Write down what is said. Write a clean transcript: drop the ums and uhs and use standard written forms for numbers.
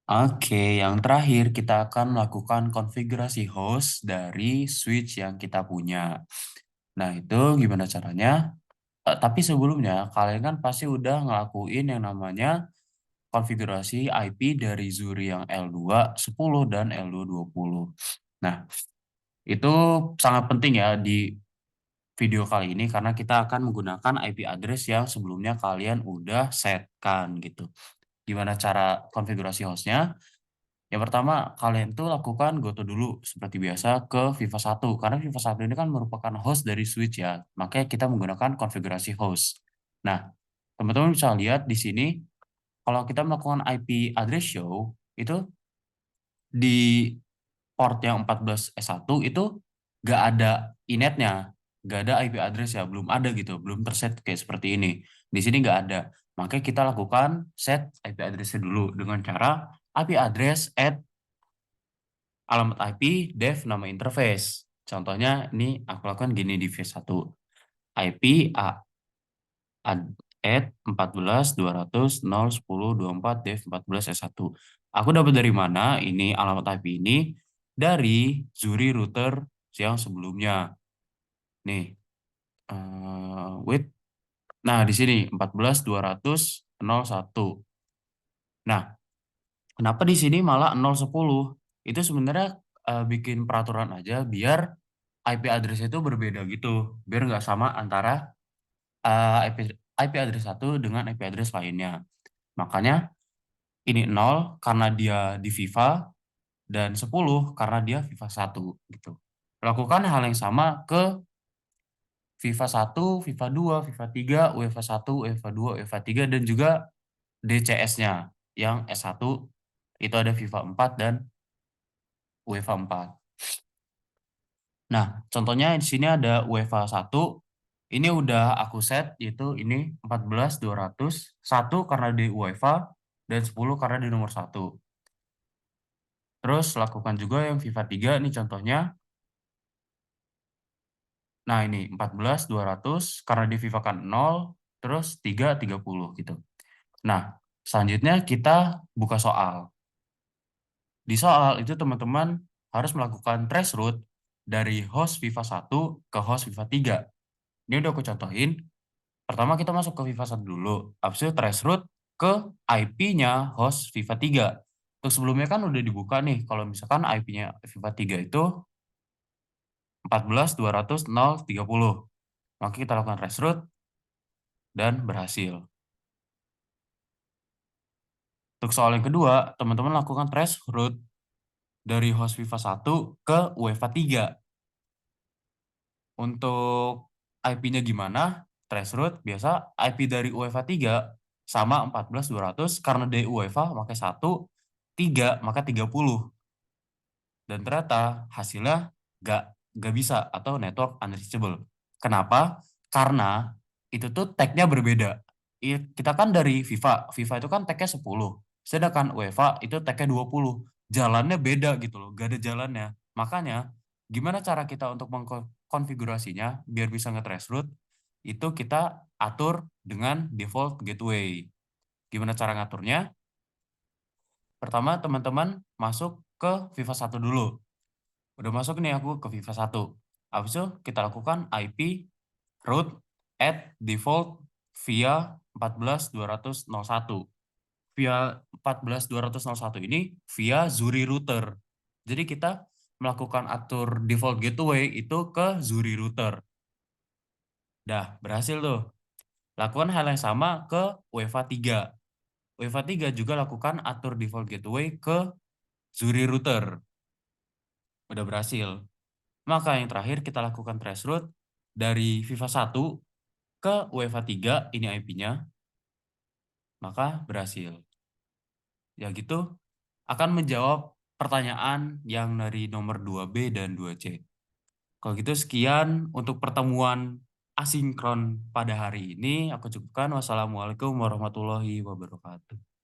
Oke, yang terakhir kita akan melakukan konfigurasi host dari switch yang kita punya. Nah, itu gimana caranya? Tapi sebelumnya, kalian kan pasti udah ngelakuin yang namanya konfigurasi IP dari Zuri yang L210 dan L220. Nah, itu sangat penting ya di video kali ini karena kita akan menggunakan IP address yang sebelumnya kalian udah setkan gitu. Gimana cara konfigurasi hostnya? Yang pertama, kalian tuh lakukan goto dulu seperti biasa ke Viva 1. Karena Viva 1 ini kan merupakan host dari switch ya. Makanya kita menggunakan konfigurasi host. Nah, teman-teman bisa lihat di sini, kalau kita melakukan IP address show, itu di port yang 14S1 itu gak ada inetnya, gak ada IP address ya, belum ada gitu, belum terset kayak seperti ini. Di sini gak ada. Makanya kita lakukan set IP address dulu dengan cara IP address at alamat IP def nama interface. Contohnya ini aku lakukan gini di v1. IP at 14.200.0.10.24 def 14 S1. Aku dapat dari mana ini alamat IP ini? Dari Zuri router yang sebelumnya. Nih, wait. Nah, di sini 14.200.01. Nah, kenapa di sini malah 0.10? Itu sebenarnya bikin peraturan aja biar IP address itu berbeda gitu. Biar nggak sama antara IP address satu dengan IP address lainnya. Makanya ini 0 karena dia di Viva dan 10 karena dia Viva 1 gitu. Lakukan hal yang sama ke Viva 1, Viva 2, Viva 3, UEFA 1, UEFA 2, UEFA 3 dan juga DCS-nya yang S1 itu ada Viva 4 dan UEFA 4. Nah, contohnya di sini ada UEFA 1. Ini udah aku set yaitu ini 14.200, 1 karena di UEFA dan 10 karena di nomor 1. Terus lakukan juga yang FIFA 3 ini contohnya. Nah, ini 14.200 karena di FIFA kan 0, terus 3 30 gitu. Nah, selanjutnya kita buka soal. Di soal itu teman-teman harus melakukan trace route dari host FIFA 1 ke host FIFA 3. Ini udah aku contohin. Pertama kita masuk ke FIFA 1 dulu. Habis itu trace route ke IP-nya host FIFA 3. Untuk sebelumnya kan udah dibuka nih. Kalau misalkan IP-nya FIFA 3 itu 14.200.030. Maka kita lakukan trace route dan berhasil. Untuk soal yang kedua, teman-teman lakukan trace route dari host FIFA 1 ke UEFA 3. Untuk IP-nya gimana? Traceroute biasa IP dari UEFA 3 sama 14.200 karena dari UEFA pakai 1, 3 maka 30. Dan ternyata hasilnya gak bisa atau network unreachable. Kenapa? Karena itu tuh tag-nya berbeda. Kita kan dari FIFA. FIFA itu kan tag-nya 10. Sedangkan UEFA itu tag-nya 20. Jalannya beda gitu loh. Gak ada jalannya. Makanya gimana cara kita untuk mengkonfigurasinya biar bisa nge-trace route? Itu kita atur dengan default gateway. Gimana cara ngaturnya? Pertama teman-teman masuk ke FIFA 1 dulu. Udah masuk nih aku ke FIFA 1. Habis itu kita lakukan IP root at default via 14.200.01. Via 14.200.01 ini via Zuri router. Jadi kita melakukan atur default gateway itu ke Zuri router. Dah, berhasil tuh. Lakukan hal yang sama ke UEFA 3. UEFA 3 juga lakukan atur default gateway ke Zuri router. Udah berhasil. Maka yang terakhir kita lakukan trace route dari FIFA 1 ke UEFA 3, ini IP-nya, maka berhasil. Ya gitu, akan menjawab pertanyaan yang dari nomor 2B dan 2C. Kalau gitu sekian untuk pertemuan asinkron pada hari ini. Aku cukupkan. Wassalamualaikum warahmatullahi wabarakatuh.